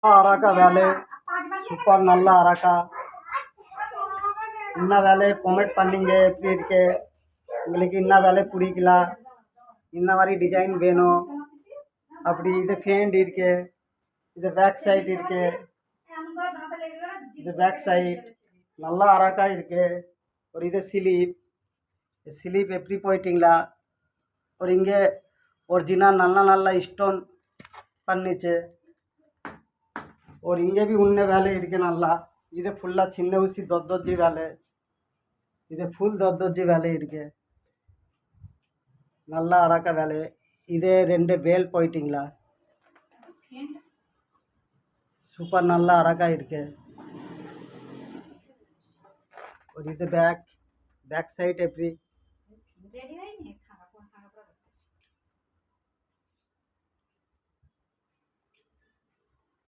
அராக்கா வேலை சூப்பர் நல்ல அராக்கா என்ன வேலை கமெண்ட் பண்ணிங்க எப்படி இருக்கு உங்களுக்கு என்ன வேலை பிடிக்கல இந்த மாதிரி டிசைன் வேணும் அப்படி இது ஃபேண்ட் இருக்கு இது பேக் சைடு இருக்கு இது பேக் சைடு நல்லா அராக்கா இருக்கு ஒரு இது ஸ்லீப் எப்படி போயிட்டீங்களா ஒரு இங்கே ஒரிஜினல் நல்ல நல்ல ஸ்டோன் பண்ணிச்சு ஒரு இங்கே भी உன்ன வேலை இருக்கு நல்லா இது ஃபுல்லாக சின்ன ஊசி தொத்தொஜி வேலை இது ஃபுல் தொத்தொஜி வேலை இருக்கு நல்லா அராக்கா வேலை இதே ரெண்டு வேல் போயிட்டீங்களா சூப்பர் நல்லா அழகா இருக்கு ஒரு இது பேக் சைடு எப்படி